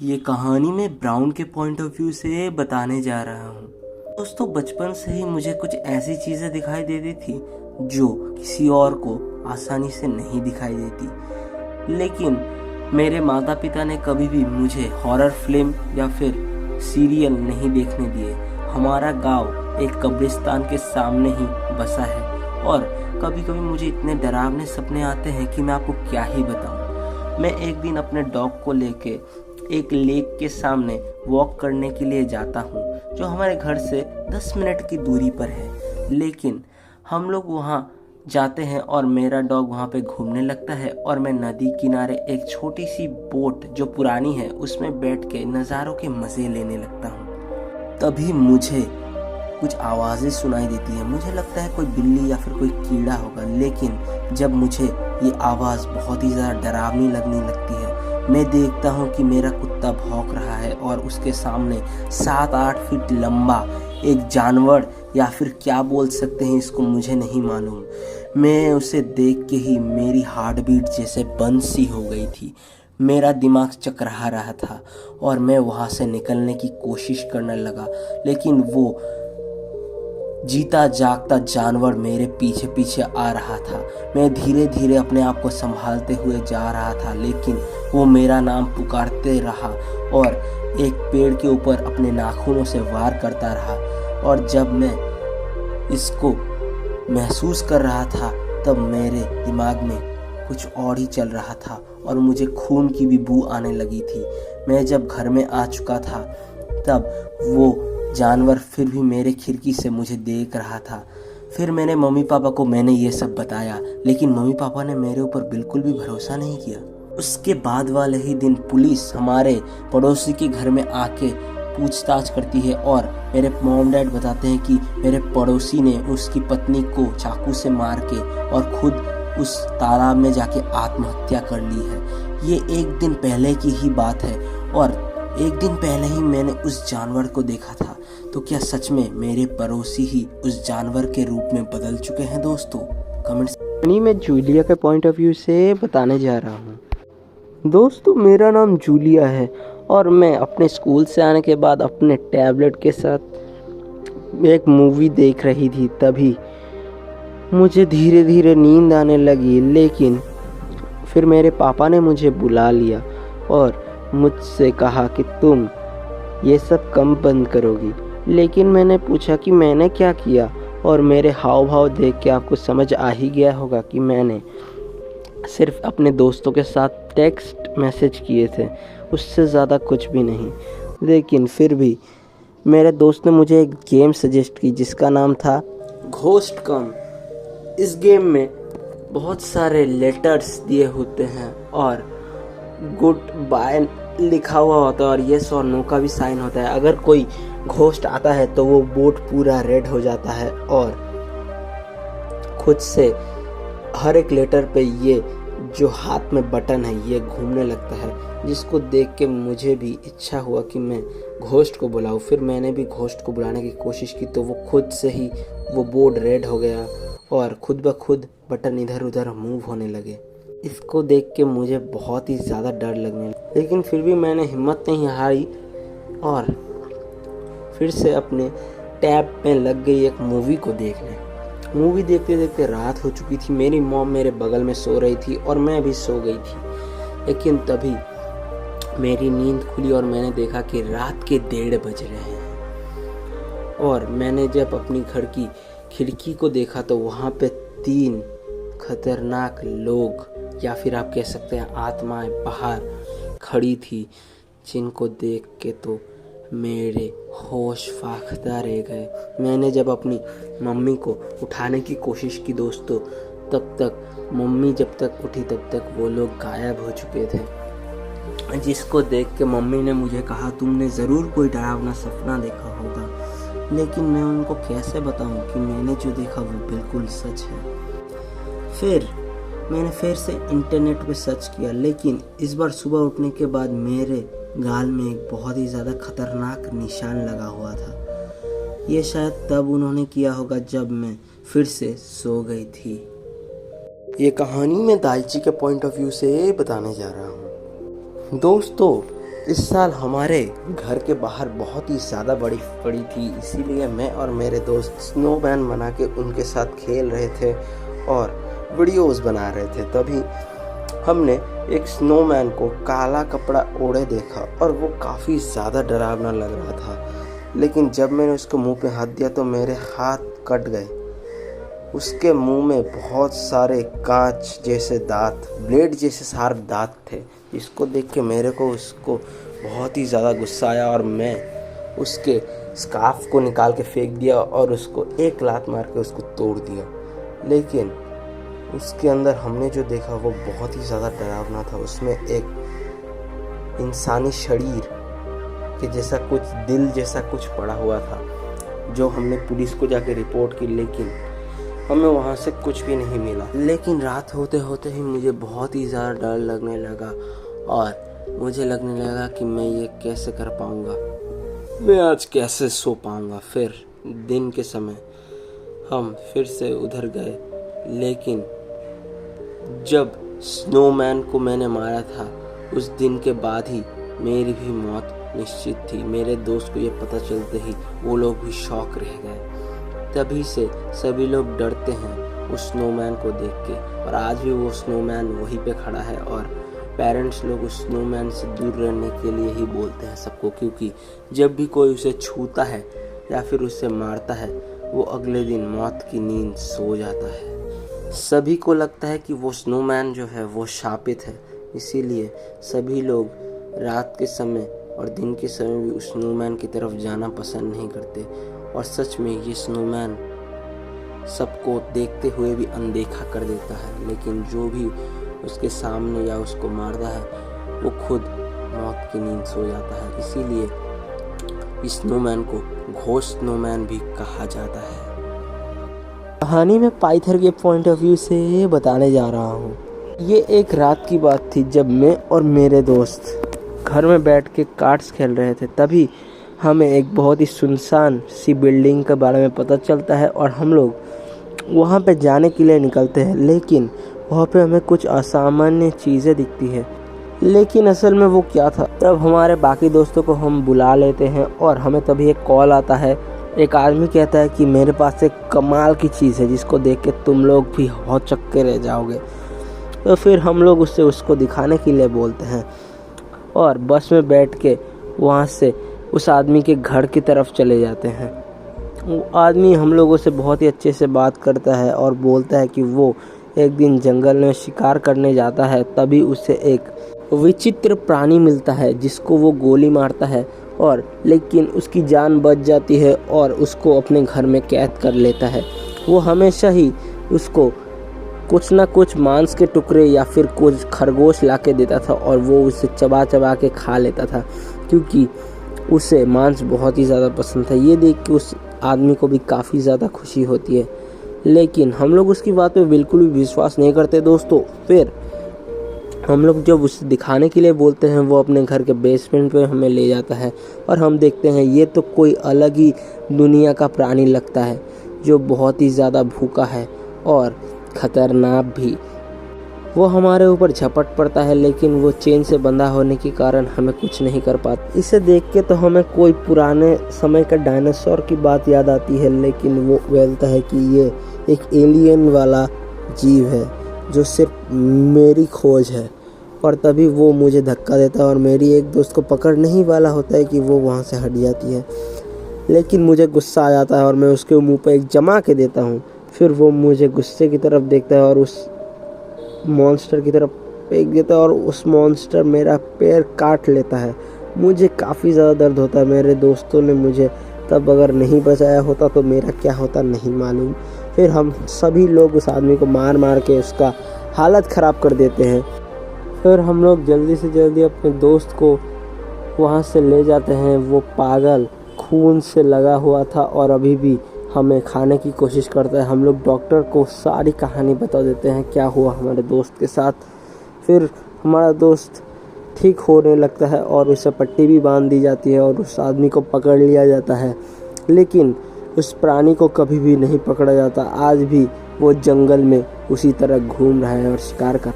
ये कहानी मैं ब्राउन के पॉइंट ऑफ व्यू से बताने जा रहा हूँ। दोस्तों, बचपन से ही मुझे कुछ ऐसी चीज़ें दिखाई देती थी जो किसी और को आसानी से नहीं दिखाई देती। लेकिन मेरे माता पिता ने कभी भी मुझे हॉरर फिल्म या फिर सीरियल नहीं देखने दिए। हमारा गांव एक कब्रिस्तान के सामने ही बसा है और कभी कभी मुझे इतने डरावने सपने आते हैं कि मैं आपको क्या ही बताऊं। मैं एक दिन अपने डॉग को लेके एक लेक के सामने वॉक करने के लिए जाता हूँ जो हमारे घर से 10 मिनट की दूरी पर है। लेकिन हम लोग वहाँ जाते हैं और मेरा डॉग वहाँ पे घूमने लगता है और मैं नदी किनारे एक छोटी सी बोट जो पुरानी है उसमें बैठ के नज़ारों के मज़े लेने लगता हूँ। तभी मुझे कुछ आवाज़ें सुनाई देती है। मुझे लगता है कोई बिल्ली या फिर कोई कीड़ा होगा, लेकिन जब मुझे ये आवाज़ बहुत ही ज़्यादा डरावनी लगने लगती है, मैं देखता हूँ कि मेरा कुत्ता भौंक रहा है और उसके सामने 7-8 फीट लंबा एक जानवर या फिर क्या बोल सकते हैं इसको मुझे नहीं मालूम। मैं उसे देख के ही मेरी हार्ट बीट जैसे बंद सी हो गई थी। मेरा दिमाग चकरा रहा था और मैं वहाँ से निकलने की कोशिश करने लगा, लेकिन वो जीता जागता जानवर मेरे पीछे पीछे आ रहा था। मैं धीरे धीरे अपने आप को संभालते हुए जा रहा था, लेकिन वो मेरा नाम पुकारते रहा और एक पेड़ के ऊपर अपने नाखूनों से वार करता रहा। और जब मैं इसको महसूस कर रहा था तब मेरे दिमाग में कुछ और ही चल रहा था और मुझे खून की भी बू आने लगी थी। मैं जब घर में आ चुका था तब वो जानवर फिर भी मेरे खिड़की से मुझे देख रहा था। फिर मैंने मम्मी पापा को ये सब बताया, लेकिन मम्मी पापा ने मेरे ऊपर बिल्कुल भी भरोसा नहीं किया। उसके बाद वाले ही दिन पुलिस हमारे पड़ोसी के घर में आके पूछताछ करती है और मेरे मॉम डैड बताते हैं कि मेरे पड़ोसी ने उसकी पत्नी को चाकू से मार के और खुद उस तालाब में जाके आत्महत्या कर ली है। ये एक दिन पहले की ही बात है और एक दिन पहले ही मैंने उस जानवर को देखा था। तो क्या सच में मेरे पड़ोसी ही उस जानवर के रूप में बदल चुके हैं? दोस्तों, कमेंट्स में जूलिया के पॉइंट ऑफ व्यू से बताने जा रहा हूँ। दोस्तों, मेरा नाम जूलिया है और मैं अपने स्कूल से आने के बाद अपने टैबलेट के साथ एक मूवी देख रही थी। तभी मुझे धीरे धीरे नींद आने लगी, लेकिन फिर मेरे पापा ने मुझे बुला लिया और मुझसे कहा कि तुम ये सब कम बंद करोगी। लेकिन मैंने पूछा कि मैंने क्या किया, और मेरे हाव भाव देख के आपको समझ आ ही गया होगा कि मैंने सिर्फ अपने दोस्तों के साथ टेक्स्ट मैसेज किए थे, उससे ज़्यादा कुछ भी नहीं। लेकिन फिर भी मेरे दोस्त ने मुझे एक गेम सजेस्ट की जिसका नाम था घोस्ट कम। इस गेम में बहुत सारे लेटर्स दिए होते हैं और गुड बाय लिखा हुआ होता है और येस और नो का भी साइन होता है। अगर कोई घोस्ट आता है तो वो बोर्ड पूरा रेड हो जाता है और खुद से हर एक लेटर पे ये जो हाथ में बटन है ये घूमने लगता है, जिसको देख के मुझे भी इच्छा हुआ कि मैं घोस्ट को बुलाऊं। फिर मैंने भी घोस्ट को बुलाने की कोशिश की तो वो खुद से ही वो बोर्ड रेड हो गया और खुद ब खुद बटन इधर उधर मूव होने लगे। इसको देख के मुझे बहुत ही ज़्यादा डर लगने लगा, लेकिन फिर भी मैंने हिम्मत नहीं हारी और फिर से अपने टैब में लग गई एक मूवी को देखने। मूवी देखते देखते रात हो चुकी थी। मेरी मॉम मेरे बगल में सो रही थी और मैं भी सो गई थी। लेकिन तभी मेरी नींद खुली और मैंने देखा कि रात के 1:30 बज रहे हैं। और मैंने जब अपनी घर की खिड़की को देखा तो वहाँ पे 3 खतरनाक लोग या फिर आप कह सकते हैं आत्माएं बाहर खड़ी थी, जिनको देख के तो मेरे होश फाख्ता रह गए। मैंने जब अपनी मम्मी को उठाने की कोशिश की दोस्तों, तब तक मम्मी जब तक उठी तब तक वो लोग गायब हो चुके थे, जिसको देख के मम्मी ने मुझे कहा तुमने ज़रूर कोई डरावना सपना देखा होगा। लेकिन मैं उनको कैसे बताऊं कि मैंने जो देखा वो बिल्कुल सच है। फिर मैंने फिर से इंटरनेट पे सर्च किया, लेकिन इस बार सुबह उठने के बाद मेरे गाल में एक बहुत ही ज़्यादा खतरनाक निशान लगा हुआ था। ये शायद तब उन्होंने किया होगा जब मैं फिर से सो गई थी। ये कहानी मैं दाइची के पॉइंट ऑफ व्यू से बताने जा रहा हूँ। दोस्तों, इस साल हमारे घर के बाहर बहुत ही ज़्यादा बड़ी पड़ी थी, इसीलिए मैं और मेरे दोस्त स्नोमैन बना के उनके साथ खेल रहे थे और वीडियोस बना रहे थे। तभी हमने एक स्नोमैन को काला कपड़ा ओढ़े देखा और वो काफ़ी ज़्यादा डरावना लग रहा था। लेकिन जब मैंने उसके मुंह पे हाथ दिया तो मेरे हाथ कट गए। उसके मुंह में बहुत सारे कांच जैसे दांत, ब्लेड जैसे शार्प दांत थे, जिसको देख के मेरे को उसको बहुत ही ज़्यादा गुस्सा आया और मैं उसके स्कार्फ को निकाल के फेंक दिया और उसको एक लात मार के उसको तोड़ दिया। लेकिन उसके अंदर हमने जो देखा वो बहुत ही ज़्यादा डरावना था। उसमें एक इंसानी शरीर के जैसा कुछ, दिल जैसा कुछ पड़ा हुआ था, जो हमने पुलिस को जाके रिपोर्ट की, लेकिन हमें वहाँ से कुछ भी नहीं मिला। लेकिन रात होते होते ही मुझे बहुत ही ज़्यादा डर लगने लगा और मुझे लगने लगा कि मैं ये कैसे कर पाऊँगा, मैं आज कैसे सो पाऊँगा। फिर दिन के समय हम फिर से उधर गए, लेकिन जब स्नोमैन को मैंने मारा था उस दिन के बाद ही मेरी भी मौत निश्चित थी। मेरे दोस्त को ये पता चलते ही वो लोग भी शॉक रह गए। तभी से सभी लोग डरते हैं उस स्नोमैन को देख के, और आज भी वो स्नोमैन वहीं पे खड़ा है और पेरेंट्स लोग उस स्नोमैन से दूर रहने के लिए ही बोलते हैं सबको, क्योंकि जब भी कोई उसे छूता है या फिर उसे मारता है वो अगले दिन मौत की नींद सो जाता है। सभी को लगता है कि वो स्नोमैन जो है वो शापित है, इसीलिए सभी लोग रात के समय और दिन के समय भी उस स्नोमैन की तरफ जाना पसंद नहीं करते। और सच में ये स्नोमैन सबको देखते हुए भी अनदेखा कर देता है, लेकिन जो भी उसके सामने या उसको मारता है वो खुद मौत की नींद सो जाता है। इसीलिए इस स्नोमैन को घोस्ट स्नोमैन भी कहा जाता है। कहानी में पाइथर के पॉइंट ऑफ व्यू से बताने जा रहा हूँ। ये एक रात की बात थी जब मैं और मेरे दोस्त घर में बैठ के कार्ड्स खेल रहे थे। तभी हमें एक बहुत ही सुनसान सी बिल्डिंग के बारे में पता चलता है और हम लोग वहाँ पे जाने के लिए निकलते हैं। लेकिन वहाँ पे हमें कुछ असामान्य चीज़ें दिखती है, लेकिन असल में वो क्या था। तब हमारे बाकी दोस्तों को हम बुला लेते हैं और हमें तभी एक कॉल आता है। एक आदमी कहता है कि मेरे पास एक कमाल की चीज़ है जिसको देख के तुम लोग भी हौचक्के रह जाओगे। तो फिर हम लोग उसको दिखाने के लिए बोलते हैं और बस में बैठ के वहाँ से उस आदमी के घर की तरफ चले जाते हैं। वो आदमी हम लोगों से बहुत ही अच्छे से बात करता है और बोलता है कि वो एक दिन जंगल में शिकार करने जाता है। तभी उसे एक विचित्र प्राणी मिलता है जिसको वो गोली मारता है, और लेकिन उसकी जान बच जाती है और उसको अपने घर में कैद कर लेता है। वो हमेशा ही उसको कुछ ना कुछ मांस के टुकड़े या फिर कुछ खरगोश ला के देता था और वो उसे चबा चबा के खा लेता था, क्योंकि उसे मांस बहुत ही ज़्यादा पसंद था। ये देख के उस आदमी को भी काफ़ी ज़्यादा खुशी होती है, लेकिन हम लोग उसकी बात पे बिल्कुल भी विश्वास नहीं करते दोस्तों। फिर हम लोग जब उसे दिखाने के लिए बोलते हैं, वो अपने घर के बेसमेंट पे हमें ले जाता है और हम देखते हैं ये तो कोई अलग ही दुनिया का प्राणी लगता है, जो बहुत ही ज़्यादा भूखा है और ख़तरनाक भी। वो हमारे ऊपर झपट पड़ता है, लेकिन वो चेन से बंधा होने के कारण हमें कुछ नहीं कर पाता। इसे देख के तो हमें कोई पुराने समय का डायनासोर की बात याद आती है, लेकिन वो बोलता है कि ये एक एलियन वाला जीव है जो सिर्फ मेरी खोज है। और तभी वो मुझे धक्का देता है और मेरी एक दोस्त को पकड़ने ही वाला होता है कि वो वहाँ से हट जाती है, लेकिन मुझे गुस्सा आ जाता है और मैं उसके मुंह पर एक जमा के देता हूँ। फिर वो मुझे गुस्से की तरफ देखता है और उस मॉन्स्टर की तरफ फेंक देता है और उस मॉन्स्टर मेरा पैर काट लेता है। मुझे काफ़ी ज़्यादा दर्द होता है। मेरे दोस्तों ने मुझे तब अगर नहीं बचाया होता तो मेरा क्या होता नहीं मालूम। फिर हम सभी लोग उस आदमी को मार मार के उसका हालत ख़राब कर देते हैं। फिर हम लोग जल्दी से जल्दी अपने दोस्त को वहाँ से ले जाते हैं। वो पागल खून से लगा हुआ था और अभी भी हमें खाने की कोशिश करता है। हम लोग डॉक्टर को सारी कहानी बता देते हैं क्या हुआ हमारे दोस्त के साथ। फिर हमारा दोस्त ठीक होने लगता है और उसे पट्टी भी बांध दी जाती है और उस आदमी को पकड़ लिया जाता है, लेकिन उस प्राणी को कभी भी नहीं पकड़ा जाता। आज भी वो जंगल में उसी तरह घूम रहा है और शिकार कर